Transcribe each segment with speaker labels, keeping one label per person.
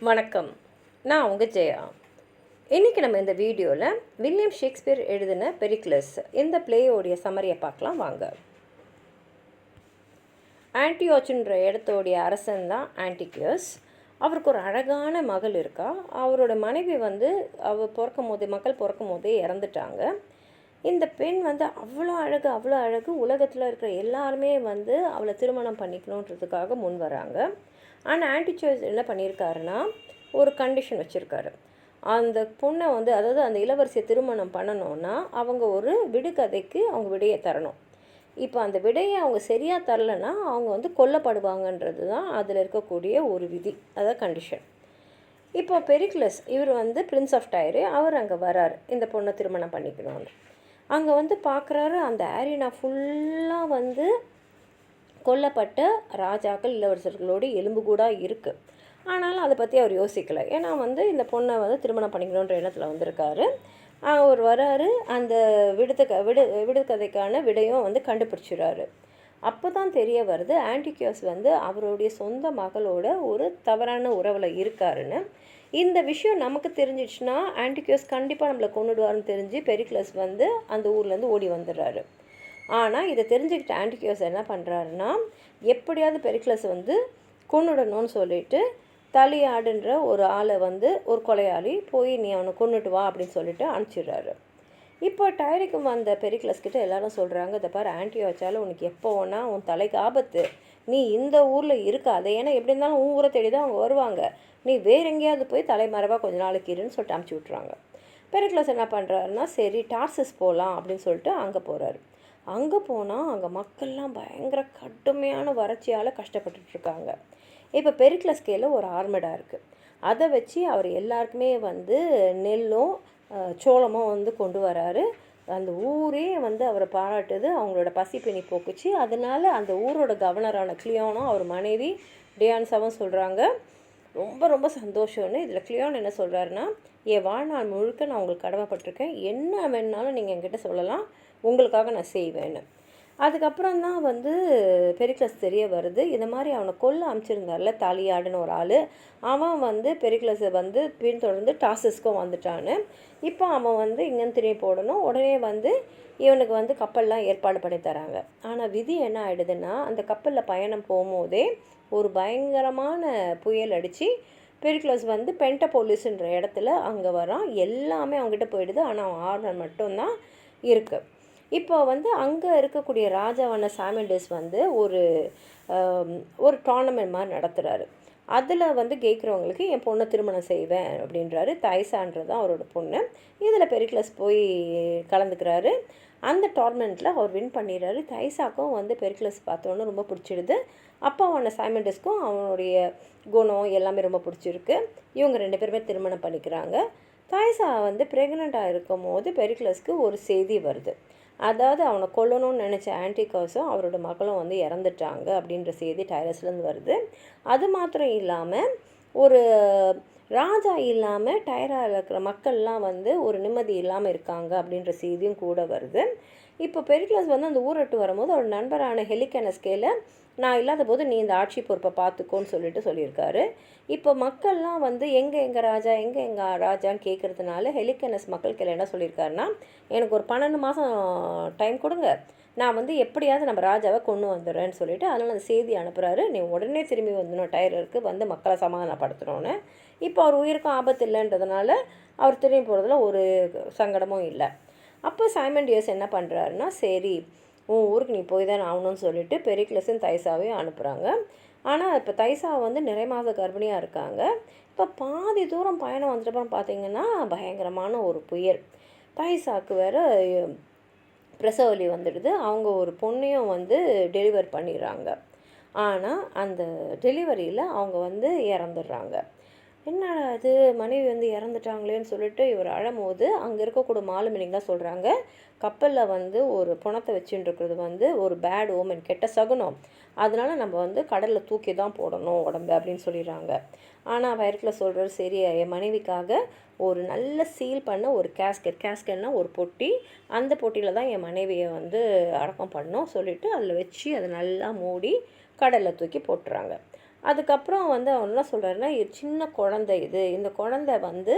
Speaker 1: வணக்கம். நான் உங்கள் ஜெயா. இன்றைக்கி நம்ம இந்த வீடியோவில் வில்லியம் ஷேக்ஸ்பியர் எழுதின பெரிக்லஸ் இந்த பிளேயோடைய சம்மரியை பார்க்கலாம் வாங்க. ஆன்டியோச்சுன்ற இடத்தோடைய அரசன் தான் ஆன்டிகியஸ். அவருக்கு ஒரு அழகான மகள் இருக்கா. அவரோட மனைவி அவள் மக்கள் பிறக்கும் போதே இறந்துட்டாங்க. இந்த பெண் அவ்வளோ அழகு உலகத்தில் இருக்கிற எல்லாருமே அவளை திருமணம் பண்ணிக்கணுன்றதுக்காக முன் வராங்க. ஆனால் ஆன்டிகியஸ் என்ன பண்ணியிருக்காருன்னா ஒரு கண்டிஷன் வச்சுருக்காரு. அந்த பொண்ணை அதாவது அந்த இளவரசியை திருமணம் பண்ணணுன்னா அவங்க ஒரு விடுகதைக்கு அவங்க விடையை தரணும். இப்போ அந்த விடையை அவங்க சரியாக தரலைன்னா அவங்க கொல்லப்படுவாங்கன்றது தான் அதில் இருக்கக்கூடிய ஒரு விதி, அதாவது கண்டிஷன். இப்போ பெரிக்லஸ் இவர் பிரின்ஸ் ஆஃப் டைரு, அவர் அங்கே வரார் இந்த பொண்ணை திருமணம் பண்ணிக்கணும்னு. அங்கே பார்க்குறாரு, அந்த ஏரினா ஃபுல்லாக கொல்லப்பட்ட ராஜாக்கள் இளவரசர்களோடு எலும்பு கூட இருக்குது. ஆனாலும் அதை பற்றி அவர் யோசிக்கலை. ஏன்னா இந்த பொண்ணை திருமணம் பண்ணிக்கணுன்ற எண்ணத்தில் வந்திருக்காரு. அவர் வராரு, அந்த விடுகதைக்கான விடையும் கண்டுபிடிச்சிடுறாரு. அப்போ தான் தெரிய வருது ஆன்டிகியஸ் அவருடைய சொந்த மகளோட ஒரு தவறான உறவில் இருக்காருன்னு. இந்த விஷயம் நமக்கு தெரிஞ்சிச்சுன்னா ஆன்டிகியஸ் கண்டிப்பாக நம்மளை கொண்டுடுவார்னு தெரிஞ்சு பெரிக்லஸ் அந்த ஊர்லேருந்து ஓடி வந்துடுறாரு. ஆனால் இதை தெரிஞ்சுக்கிட்ட ஆன்டிகியஸ் என்ன பண்ணுறாருன்னா, எப்படியாவது பெரிக்லஸ் கொன்னுடணும்னு சொல்லிட்டு தலியாடுன்ற ஒரு ஆளை ஒரு கொலையாளி போய் நீ அவனை கொன்னுட்டு வா அப்படின்னு சொல்லிட்டு அனுப்பிச்சிடுறாரு. இப்போ டைருக்கு வந்த பெரிக்லஸ்கிட்ட எல்லாரும் சொல்கிறாங்க, இதை பாரு ஆன்டியோச்சால் உனக்கு எப்போ வேணா உன் தலைக்கு ஆபத்து, நீ இந்த ஊரில் இருக்காது, ஏன்னா எப்படி இருந்தாலும் உன் ஊரை தேடி தான் அவங்க வருவாங்க, நீ வேற எங்கேயாவது போய் தலைமறைவாக கொஞ்ச நாளைக்கு இருன்னு சொல்லிட்டு அனுப்பிச்சி விட்றாங்க. பெரிக்லஸ் என்ன பண்ணுறாருன்னா, சரி டார்சஸ் போகலாம் அப்படின்னு சொல்லிட்டு அங்கே போகிறாரு. அங்கே போனால் அங்கே மக்கள்லாம் பயங்கர கடுமையான வறட்சியால் கஷ்டப்பட்டுட்ருக்காங்க. இப்போ பெரிக்லஸ் கையில் ஒரு ஆர்மடா இருக்குது. அதை வச்சு அவர் எல்லாருக்குமே நெல்லும் சோளமும் கொண்டு வராரு. அந்த ஊரே அவரை பாராட்டுது, அவங்களோட பசி பிணி போக்குச்சு. அதனால் அந்த ஊரோட கவர்னரான கிளியோனும் அவர் மனைவி டியான்ஸாவும் சொல்கிறாங்க, ரொம்ப ரொம்ப சந்தோஷம்னு. இதில் கிளியோன் என்ன சொல்கிறாருன்னா, என் வாழ்நாள் முழுக்க நான் உங்களுக்கு கடமைப்பட்டிருக்கேன், என்ன வேணுனாலும் நீங்கள் என்கிட்ட சொல்லலாம், உங்களுக்காக நான் செய்வேன்னு. அதுக்கப்புறம் தான் பெரிக்லஸ் தெரிய வருது, இந்த மாதிரி அவனை கொல்ல அமைச்சிருந்தார்ல தாலியாடுன்னு ஒரு ஆள், அவன் பெரிக்லஸை பின்தொடர்ந்து டார்சஸ்க்கும் வந்துட்டான்னு. இப்போ அவன் இங்கேன்னு திரும்பி போடணும். உடனே இவனுக்கு கப்பல்லாம் ஏற்பாடு பண்ணி தராங்க. ஆனால் விதி என்ன ஆகிடுதுன்னா, அந்த கப்பலில் பயணம் போகும்போதே ஒரு பயங்கரமான புயல் அடித்து பெரிக்லஸ் பென்டபோலிஸ்ன்ற இடத்துல அங்கே வரான். எல்லாமே அவங்ககிட்ட போயிடுது. ஆனால் அவன் ஆர்னர் மட்டும்தான் இருக்குது. இப்போ அங்கே இருக்கக்கூடிய ராஜாவான சாமிண்டஸ் ஒரு டோர்னமெண்ட் மாதிரி நடத்துகிறாரு. அதில் ஜெயிக்கிறவங்களுக்கு என் பொண்ணை திருமணம் செய்வேன் அப்படின்றாரு. தைசான்றது தான் அவரோட பொண்ணு. இதில் பெரிக்லஸ் போய் கலந்துக்கிறாரு. அந்த டோர்னமெண்ட்டில் அவர் வின் பண்ணிடுறாரு. தைசாக்கும் பெரிக்லஸ் பார்த்தோன்னு ரொம்ப பிடிச்சிடுது. அப்போ அவனை சாமிண்டஸ்க்கும் அவனுடைய குணம் எல்லாமே ரொம்ப பிடிச்சிருக்கு. இவங்க 2 பேருமே திருமணம் பண்ணிக்கிறாங்க. தைசா ப்ரெக்னெண்ட்டாக இருக்கும் போது பெரிக்லஸ்க்கு ஒரு செய்தி வருது. அதாவது அவனை கொல்லணும்னு நினச்ச ஆன்டிகியஸும் அவரோட மகளும் இறந்துட்டாங்க அப்படின்ற செய்தி டைரஸ்லேருந்து வருது. அது மாத்திரம் இல்லாமல் ஒரு ராஜா இல்லாமல் டைராவில் இருக்கிற மக்கள்லாம் ஒரு நிம்மதி இல்லாமல் இருக்காங்க அப்படின்ற செய்தியும் கூட வருது. இப்போ பெரிக்லஸ் அந்த ஊரட்டு வரும்போது அவர் நண்பரான ஹெலிகனஸ்கேல நான் இல்லாத போது நீ இந்த ஆட்சி பொறுப்பை பார்த்துக்கோன்னு சொல்லியிருக்காரு. இப்போ மக்கள்லாம் எங்கள் ராஜான்னு கேட்குறதுனால ஹெலிகனஸ் மக்களுக்கு என்ன சொல்லியிருக்காருன்னா, எனக்கு ஒரு 12 மாதம் டைம் கொடுங்க, நான் எப்படியாவது நம்ம ராஜாவை கொண்டு வந்துடுறேன்னு சொல்லிட்டு அதனால் அந்த செய்தி அனுப்புகிறாரு. நீ உடனே திரும்பி வந்துடணும் டைரருக்கு மக்களை சமாதானப்படுத்தணும்னு. இப்போ அவர் உயிருக்கும் ஆபத்து இல்லைன்றதுனால அவர் திரும்பி போகிறதுல ஒரு சங்கடமும் இல்லை. அப்போ சாமண்டியஸ் என்ன பண்ணுறாருன்னா, சரி உன் ஊருக்கு நீ போய் தான் ஆகணும்னு சொல்லிட்டு பெரிக்லஸும் தைசாவையும் அனுப்புகிறாங்க. ஆனால் இப்போ தைசா நிறை மாத கர்ப்பிணியாக இருக்காங்க. இப்போ பாதி தூரம் பயணம் வந்துட்டப்பறம் பார்த்திங்கன்னா பயங்கரமான ஒரு புயல். தைசாவுக்கு வேறு பிரசவலி வந்துடுது. அவங்க ஒரு பொண்ணையும் டெலிவர் பண்ணிடுறாங்க. ஆனால் அந்த டெலிவரியில் அவங்க இறந்துடுறாங்க. என்னடா இது மனைவி இறந்துட்டாங்களேன்னு சொல்லிட்டு இவர் அழும்போது அங்கே இருக்கக்கூடிய மாலுமினிங்கெலாம் சொல்கிறாங்க, கப்பலில் ஒரு பணத்தை வச்சுட்டு இருக்கிறது ஒரு பேட் ஓமன், கெட்ட சகுனம், அதனால் நம்ம கடலில் தூக்கி தான் போடணும் உடம்பு அப்படின்னு சொல்லிடுறாங்க. ஆனால் வயிற்றில் சொல்கிறாரு, சரி என் மனைவிக்காக ஒரு நல்ல சீல் பண்ண ஒரு கேஸ்கெட்னா ஒரு பொட்டி, அந்த பொட்டியில் தான் என் மனைவியை அடக்கம் பண்ணணும் சொல்லிவிட்டு அதில் வச்சு அதை நல்லா மூடி கடலில் தூக்கி போட்டுறாங்க. அதுக்கப்புறம் வந்து அவர் என்ன சொல்கிறாருன்னா, சின்ன குழந்தை இது, இந்த குழந்தை வந்து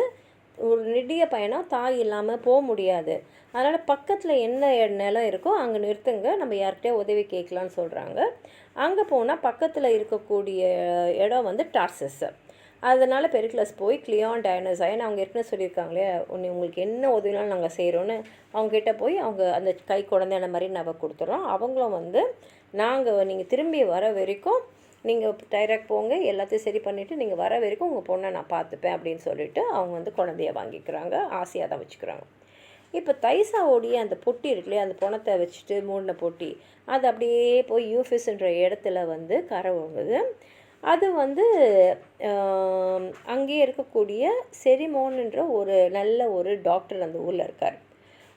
Speaker 1: ஒரு நெடிய பயணம், தாய் இல்லாமல் போக முடியாது, அதனால் பக்கத்தில் என்ன நிலம் இருக்கோ அங்கே நிறுத்துங்க, நம்ம யார்கிட்டயே உதவி கேட்கலான்னு சொல்கிறாங்க. அங்கே போனால் பக்கத்தில் இருக்கக்கூடிய இடம் வந்து டார்சஸ். அதனால் பெரிக்ளஸ் போய் கிளியான் டயனஸ், ஏன்னா அவங்க ஏற்கனவே சொல்லியிருக்காங்களே உங்களுக்கு என்ன உதவினாலும் நாங்கள் செய்கிறோன்னு, அவங்ககிட்ட போய் அவங்க அந்த கை குழந்தையான மாதிரி நம்ம கொடுத்துட்றோம். அவங்களும் வந்து நீங்கள் திரும்பி வர வரைக்கும் நீங்கள் டைரெக்ட் போங்க, எல்லாத்தையும் சரி பண்ணிவிட்டு நீங்கள் வர வரைக்கும் உங்கள் பொண்ணை நான் பார்த்துப்பேன் அப்படின்னு சொல்லிவிட்டு அவங்க வந்து குழந்தைய வாங்கிக்கிறாங்க, ஆசையாக தான் வச்சுக்கிறாங்க. இப்போ தைசாவோடைய அந்த பொட்டி இருக்குல்லையே, அந்த பணத்தை வச்சுட்டு மூடின பொட்டி, அது அப்படியே போய் யூஃபிஸ்ன்ற இடத்துல வந்து கரை வாங்குது. அது வந்து அங்கேயே இருக்கக்கூடிய செரிமோன்ன்ற ஒரு நல்ல ஒரு டாக்டர் அந்த ஊரில் இருக்கார்.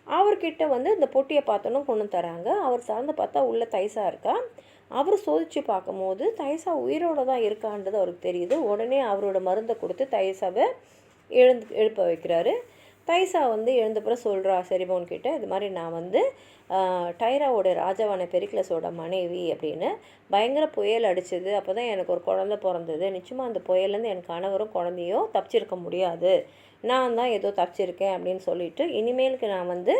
Speaker 1: அவர்கிட்ட வந்து இந்த பொட்டியை பார்த்தோன்னு கொண்டு தராங்க. அவர் சார்ந்து பார்த்தா உள்ள தைசா இருக்கா. அவர் சோதித்து பார்க்கும்போது தைசா உயிரோடு தான் இருக்கான்றது அவருக்கு தெரியுது. உடனே அவரோட மருந்தை கொடுத்து தைசாவை எழுப்ப வைக்கிறாரு. தைசா வந்து எழுந்தப்புறம் சொல்கிறா செரிமோன் கிட்ட, இது மாதிரி நான் வந்து டைராவோட ராஜாவான பெரிக்ளஸோட மனைவி அப்படின்னு, பயங்கர புயல் அடிச்சது, அப்போ தான் எனக்கு ஒரு குழந்தை பிறந்தது, நிச்சயமாக அந்த புயல்லேருந்து என் கணவரும் குழந்தையோ தப்பிச்சிருக்க முடியாது, நான் தான் ஏதோ தப்பிச்சிருக்கேன் அப்படின்னு சொல்லிட்டு, இனிமேலுக்கு நான் வந்து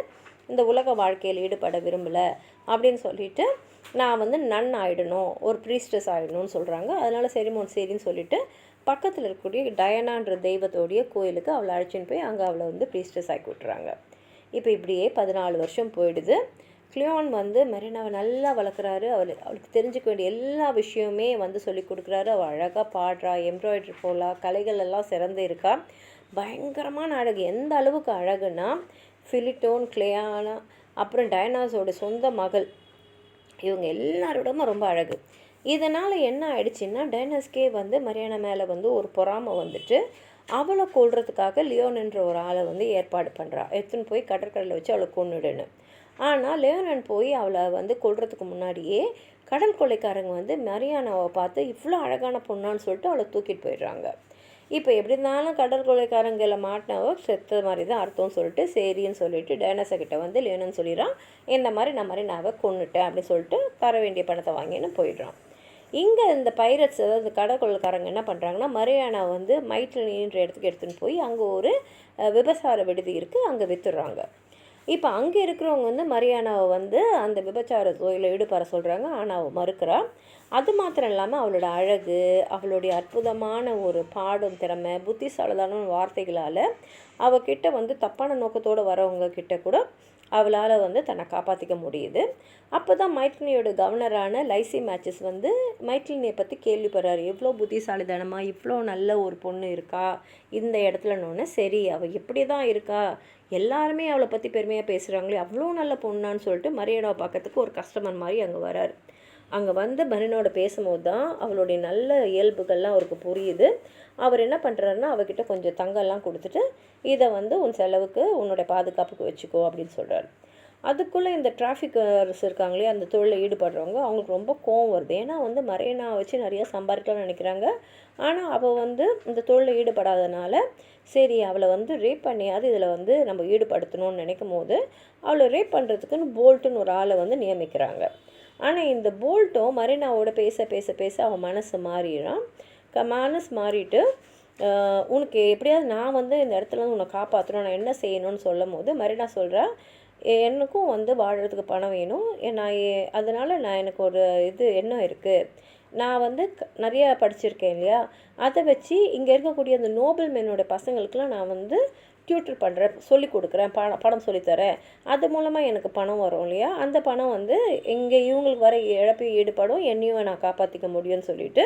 Speaker 1: இந்த உலக வாழ்க்கையில் ஈடுபட விரும்பலை அப்படின்னு சொல்லிட்டு நான் வந்து நன் ஆகிடணும், ஒரு ப்ரீஸ்டஸ் ஆகிடணும்னு சொல்கிறாங்க. அதனால் செரிமோன் சரின்னு சொல்லிவிட்டு பக்கத்தில் இருக்கக்கூடிய டயனான்ற தெய்வத்தோடைய கோயிலுக்கு அவளை அழைச்சின்னு போய் அங்கே அவளை வந்து ப்ரீஸ்டஸ் ஆக்கி விட்டுறாங்க. இப்போ இப்படியே 14 வருஷம் போயிடுது. கிளியான் வந்து மெரினாவை நல்லா வளர்க்குறாரு. அவளுக்கு தெரிஞ்சுக்க வேண்டிய எல்லா விஷயமே வந்து சொல்லி கொடுக்குறாரு. அவள் அழகாக பாடுறா, எம்ப்ராய்டரி போடலாம், கலைகள் எல்லாம் சிறந்து இருக்கா, பயங்கரமான அழகு. எந்த அளவுக்கு அழகுன்னா, ஃபிலிட்டோன், கிளியானா, அப்புறம் டயனாஸோட சொந்த மகள், இவங்க எல்லாரோடமும் ரொம்ப அழகு. இதனால் என்ன ஆயிடுச்சுன்னா, டைனஸ்கே வந்து மரியானா மேலே வந்து ஒரு பொறாமை வந்துட்டு அவளை கொல்றதுக்காக லியோனன்ற ஒரு ஆளை வந்து ஏற்பாடு பண்ணுறா, எடுத்துன்னு போய் கடற்கரையில் வச்சு அவளை கொன்னுடுன்னு. ஆனால் லியோனன் போய் அவளை வந்து கொல்றதுக்கு முன்னாடியே கடல் கொள்ளைக்காரங்க வந்து மரியானாவை பார்த்து இவ்வளோ அழகான பொண்ணான்னு சொல்லிட்டு அவளை தூக்கிட்டு போயிடுறாங்க. இப்போ எப்படி இருந்தாலும் கடற்கொள்ளைக்காரங்களை மாட்டினவோ செத்த மாதிரி தான் அர்த்தம்னு சொல்லிட்டு சரின்னு சொல்லிட்டு டைனஸை கிட்ட வந்து லியோனன் சொல்லிடுறான், இந்த மாதிரி நான் மரியானாவை கொன்னுட்டேன் அப்படின்னு சொல்லிட்டு தர வேண்டிய பணத்தை வாங்கின்னு போயிடுறான். இங்கே இந்த பைரட்ஸ், அதாவது கடற்கொள்ளைக்காரங்க என்ன பண்ணுறாங்கன்னா, மரியானா வந்து மைட்லினின்ற இடத்துக்கு எடுத்துன்னு போய் அங்கே ஒரு விபசார விடுதி இருக்குது, அங்கே விற்றுடுறாங்க. இப்போ அங்கே இருக்கிறவங்க வந்து மரியானாவை வந்து அந்த விபச்சார தொழிலில் ஈடுபட சொல்கிறாங்க, ஆனால் அவள் மறுக்கிறா. அது மாத்திரம் இல்லாமல் அவளோட அழகு, அவளுடைய அற்புதமான ஒரு பாடும் திறமை, புத்திசாலிதான வார்த்தைகளால் அவகிட்ட வந்து தப்பான நோக்கத்தோடு வரவங்க கிட்ட கூட அவளால் வந்து தன்னை காப்பாற்றிக்க முடியுது. அப்போ தான் மைட்லினியோட கவர்னரான லைசி மேட்சஸ் வந்து மைட்லினியை பற்றி கேள்விப்படுறாரு. எவ்வளோ புத்திசாலித்தனமாக இவ்வளோ நல்ல ஒரு பொண்ணு இருக்கா இந்த இடத்துலன்னு. சரி, அவள் எப்படி தான் இருக்கா, எல்லாருமே அவளை பற்றி பெருமையாக பேசுகிறாங்களே, அவ்வளோ நல்ல பொண்ணான்னு சொல்லிட்டு மரியானாவை பார்க்கறதுக்கு ஒரு கஸ்டமர் மாதிரி அங்கே வராரு. அங்கே வந்து மரியானோட பேசும்போது தான் அவளுடைய நல்ல இயல்புகள்லாம் அவருக்கு புரியுது. அவர் என்ன பண்ணுறாருன்னா, அவகிட்ட கொஞ்சம் தங்கம்லாம் கொடுத்துட்டு, இதை வந்து உன் செலவுக்கு உன்னோட பாதுகாப்புக்கு வச்சுக்கோ அப்படின்னு சொல்கிறாரு. அதுக்குள்ளே இந்த டிராஃபிக்கர்ஸ் இருக்காங்களே, அந்த தொழிலில் ஈடுபடுறவங்க, அவங்களுக்கு ரொம்ப கோவம் வருது. ஏன்னா வந்து மரியானா வச்சு நிறையா சம்பாதிக்கலாம்னு நினைக்கிறாங்க. ஆனால் அவள் வந்து இந்த தொழிலில் ஈடுபடாதனால சரி அவளை வந்து ரேப் பண்ணியாவது இதில் வந்து நம்ம ஈடுபடுத்தணும்னு நினைக்கும் போது அவளை ரேப் பண்ணுறதுக்குன்னு போல்ட்டுன்னு ஒரு ஆளை வந்து நியமிக்கிறாங்க. ஆனால் இந்த போல்ட்டும் மரியானாவோட பேச பேச பேச அவன் மனசு மாறிடுறான். மனசு மாறிட்டு உனக்கு எப்படியாவது நான் வந்து இந்த இடத்துல உன்னை காப்பாற்றணும், நான் என்ன செய்யணும்னு சொல்லும் போது மரியானா சொல்கிறா, எனக்கும் வந்து வாழறதுக்கு பணம் வேணும், அதனால் நான் எனக்கு ஒரு எண்ணம் இருக்குது, நான் வந்து நிறையா படிச்சிருக்கேன் இல்லையா, அதை வச்சு இங்கே இருக்கக்கூடிய அந்த நோபல் மேனோட பசங்களுக்கெலாம் நான் வந்து டியூட்டர் பண்ணுறேன், சொல்லி கொடுக்குறேன், படம் சொல்லித்தரேன், அது மூலமாக எனக்கு பணம் வரும் இல்லையா, அந்த பணம் வந்து இங்கே இவங்களுக்கு வர இழப்பையும் ஈடுபடும், என்னையும் நான் காப்பாற்றிக்க முடியும்னு சொல்லிட்டு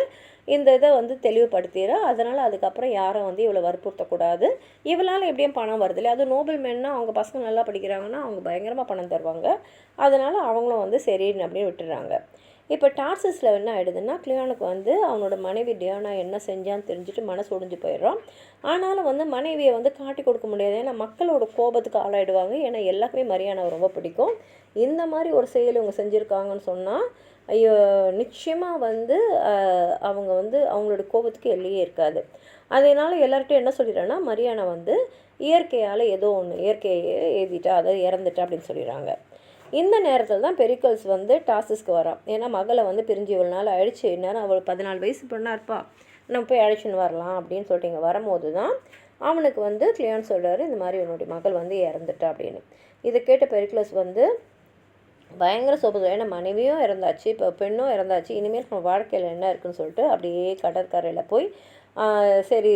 Speaker 1: இந்த இதை வந்து தெளிவுபடுத்திடுறா. அதனால் அதுக்கப்புறம் யாரும் வந்து இவளை வற்புறுத்தக்கூடாது, இவளால் எப்படியும் பணம் வருது இல்லையா, அது நோபல் மேன்னா அவங்க பசங்க நல்லா படிக்கிறாங்கன்னா அவங்க பயங்கரமாக பணம் தருவாங்க, அதனால் அவங்களும் வந்து சரின்னு அப்படின்னு விட்டுறாங்க. இப்போ டார்சஸில் என்ன ஆகிடுதுன்னா, கிளியானுக்கு வந்து அவனோட மனைவி டியானா என்ன செஞ்சான்னு தெரிஞ்சுட்டு மனசு ஒடிஞ்சு போயிடுறான். ஆனாலும் வந்து மனைவியை வந்து காட்டி கொடுக்க முடியாது, ஏன்னா மக்களோட கோபத்துக்கு ஆளாயிடுவாங்க. ஏன்னா எல்லாருக்குமே மரியானாவை ரொம்ப பிடிக்கும். இந்த மாதிரி ஒரு செயல் இவங்க செஞ்சுருக்காங்கன்னு சொன்னால் ஐயோ நிச்சயமாக வந்து அவங்க வந்து அவங்களோட கோபத்துக்கு எல்லையே இருக்காது. அதனால் எல்லார்ட்டையும் என்ன சொல்லிடுறேன்னா, மரியானா வந்து இயற்கையால் ஏதோ ஒன்று இயற்கையை எழுதிட்டா, அதை இறந்துட்டா அப்படின்னு சொல்லிடுறாங்க. இந்த நேரத்தில் தான் பெரிக்கல்ஸ் வந்து டார்சஸ்க்கு வரான். ஏன்னா மகளை வந்து பிரிஞ்சு இவ்வளோ நாள் ஆயிடுச்சு, இந்நேரம் அவள் 14 வயசு பொண்ணாக இருப்பா, நம்ம போய் அழைச்சின்னு வரலாம் அப்படின்னு சொல்லிட்டு இங்கே வரும்போது தான் அவனுக்கு வந்து கிளியோன் சொல்கிறாரு, இந்த மாதிரி உன்னுடைய மகள் வந்து இறந்துட்டா அப்படின்னு. இதை கேட்ட பெரிக்லஸ் வந்து பயங்கர சோகம். ஏன்னா மனைவியும் இறந்தாச்சு, இப்போ பெண்ணும் இறந்தாச்சு, இனிமேல் நம்ம வாழ்க்கையில் என்ன இருக்குன்னு சொல்லிட்டு அப்படியே கடற்கரையில் போய் சரி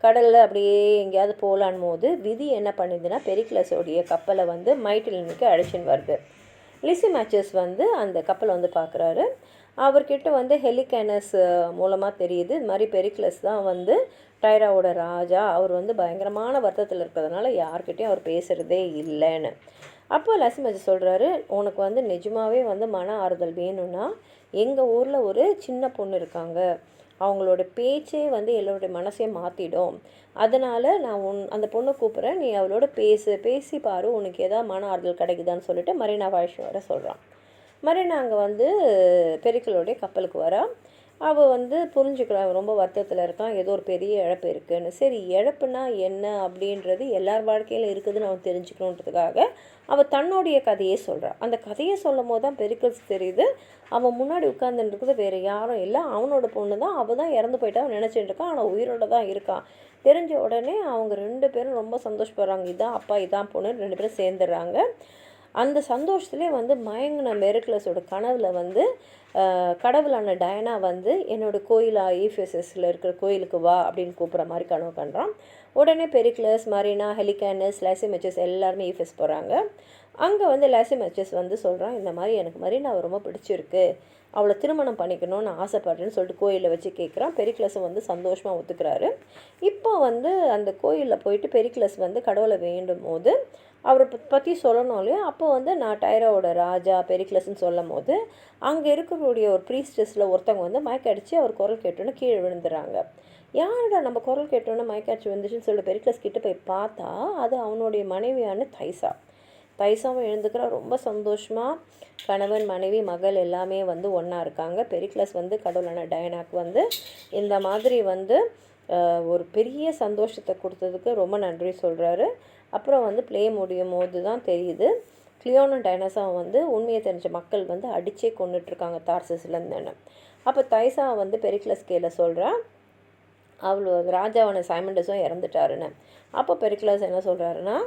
Speaker 1: கடலில் அப்படியே எங்கேயாவது போகலான் போது விதி என்ன பண்ணுதுன்னா பெரிக்லஸோடைய கப்பலை வந்து மைட்டிலினுக்கு அழைச்சின்னு வருது. லிசிமேச்சஸ் வந்து அந்த கப்பலை வந்து பார்க்குறாரு. அவர்கிட்ட வந்து ஹெலிகானஸ் மூலமாக தெரியுது இது மாதிரி பெரிக்லஸ் தான் வந்து டைராவோட ராஜா, அவர் வந்து பயங்கரமான வருத்தத்தில் இருக்கிறதுனால யார்கிட்டையும் அவர் பேசுகிறதே இல்லைன்னு. அப்போ லிசிமேச்சஸ் சொல்கிறாரு, உனக்கு வந்து நிஜமாகவே வந்து மன ஆறுதல் வேணும்னா எங்கள் ஊரில் ஒரு சின்ன பொண்ணு இருக்காங்க, அவங்களோட பேச்சே வந்து எல்லோருடைய மனசையும் மாற்றிடும், அதனால் நான் அந்த பொண்ணை கூப்பிட்றேன், நீ அவளோட பேசி பாரு, உனக்கு எதாவது மன ஆறுதல் கிடைக்குதான்னு சொல்லிட்டு மரீனா வாழ்ச்சி வர சொல்கிறான். மரீனா அங்கே வந்து பெரிக்கலோடைய கப்பலுக்கு வரா. அவள் வந்து புரிஞ்சுக்கிறான், ரொம்ப வருத்தத்தில் இருக்கான், ஏதோ ஒரு பெரிய இழப்பு இருக்குதுன்னு. சரி இழப்புனா என்ன அப்படின்றது எல்லார் வாழ்க்கையில் இருக்குதுன்னு அவன் தெரிஞ்சுக்கணுன்றதுக்காக அவள் தன்னுடைய கதையே சொல்கிறான். அந்த கதையை சொல்லும் போது தான் பெரிக்கல்ஸ் தெரியுது, அவன் முன்னாடி உட்காந்துருக்குது வேறு யாரும் இல்லை, அவனோட பொண்ணு தான், அவள் தான் இறந்து போயிட்டா அவன் நினச்சிட்டு இருக்கான், ஆனால் உயிரோடு தான் இருக்கான். தெரிஞ்ச உடனே அவங்க 2 பேரும் ரொம்ப சந்தோஷப்படுறாங்க, இதான் அப்பா இதான் பொண்ணு, 2 பேரும் சேர்ந்துடுறாங்க. அந்த சந்தோஷத்துலேயே வந்து மயங்கின பெரிக்லஸோட கனவில் வந்து கடவுளான டயனா வந்து என்னோடய கோயிலாக ஈஃபெசஸில் இருக்கிற கோயிலுக்கு வா அப்படின்னு கூப்பிட்ற மாதிரி கனவு பண்ணுறான். உடனே பெரிக்லஸ், மரீனா, ஹெலிகானஸ், லிசிமேச்சஸ் எல்லாருமே ஈஃபெஸ் போகிறாங்க. அங்கே வந்து லிசிமேச்சஸ் வந்து சொல்கிறான், இந்த மாதிரி எனக்கு மரீனாவை ரொம்ப பிடிச்சிருக்கு, அவளை திருமணம் பண்ணிக்கணும்னு ஆசைப்படுறேன்னு சொல்லிட்டு கோயிலில் வச்சு கேட்குறான். பெரிக்லஸும் வந்து சந்தோஷமாக ஒத்துக்கிறாரு. இப்போ வந்து அந்த கோயிலில் போயிட்டு பெரிக்லஸ் வந்து கடவுளை வேண்டும் போது அவரை பற்றி சொல்லணும் இல்லையா, அப்போ வந்து நான் டைராவோட ராஜா பெரிக்லஸ்ன்னு சொல்லும் போது அங்கே இருக்கக்கூடிய ஒரு ப்ரீஸ்டஸில் ஒருத்தவங்க வந்து மயக்கடிச்சு அவர் குரல் கேட்டோன்னு கீழே விழுந்துடுறாங்க. யாரோட நம்ம குரல் கேட்டோன்னு மயக்காட்சி வந்துச்சுன்னு சொல்லிட்டு பெரிக்லஸ் கிட்டே போய் பார்த்தா அது அவனுடைய மனைவியான தைசாவும் எழுந்துக்கிறா. ரொம்ப சந்தோஷமாக கணவன் மனைவி மகள் எல்லாமே வந்து ஒன்றா இருக்காங்க. பெரிக்லஸ் வந்து கடவுளான டயனாக்கு வந்து இந்த மாதிரி வந்து ஒரு பெரிய சந்தோஷத்தை கொடுத்ததுக்கு ரொம்ப நன்றி சொல்கிறாரு. அப்புறம் வந்து ப்ளே முடியும் போது தான் தெரியுது கிளியோனும் டைனஸாவும் வந்து உண்மையை தெரிஞ்ச மக்கள் வந்து அடித்தே கொண்டுட்ருக்காங்க டார்சஸ்லேருந்துன்னு. அப்போ தைசா வந்து பெரிக்லஸ் கேல சொல்கிறான், அவ்வளோ ராஜாவான சைமண்டஸும் இறந்துட்டாருன்னு. அப்போ பெரிக்லஸ் என்ன சொல்கிறாருன்னா,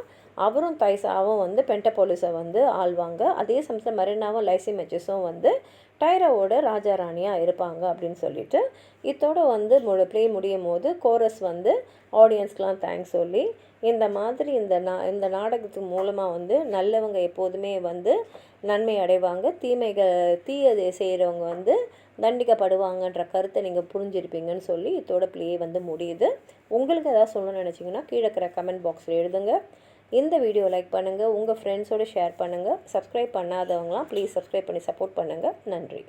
Speaker 1: அவரும் தைசாவும் வந்து பென்டபோலிஸை வந்து ஆள்வாங்க, அதே சமயத்தில் மரீனாவும் லிசிமேச்சஸும் வந்து டைராவோட ராஜா ராணியாக இருப்பாங்க அப்படின்னு சொல்லிட்டு இதோட வந்து ப்ளே முடியும் போது கோரஸ் வந்து ஆடியன்ஸ்க்கெலாம் தேங்க்ஸ் சொல்லி இந்த மாதிரி இந்த நாடகத்து மூலமாக வந்து நல்லவங்க எப்போதுமே வந்து நன்மை அடைவாங்க, தீயதை செய்கிறவங்க வந்து தண்டிக்கப்படுவாங்கன்ற கருத்தை நீங்கள் புரிஞ்சிருப்பீங்கன்னு சொல்லி இதோட ப்ளே வந்து முடியுது. உங்களுக்கு எதாவது சொல்லணும்னு நினச்சிங்கன்னா கீழே இருக்கிற கமெண்ட் பாக்ஸில் எழுதுங்க. இந்த வீடியோ லைக் பண்ணுங்கள், உங்கள் ஃப்ரெண்ட்ஸோடு ஷேர் பண்ணுங்கள். சப்ஸ்கிரைப் பண்ணாதவங்களாம் ப்ளீஸ் சப்ஸ்கிரைப் பண்ணி சப்போர்ட் பண்ணுங்கள். நன்றி.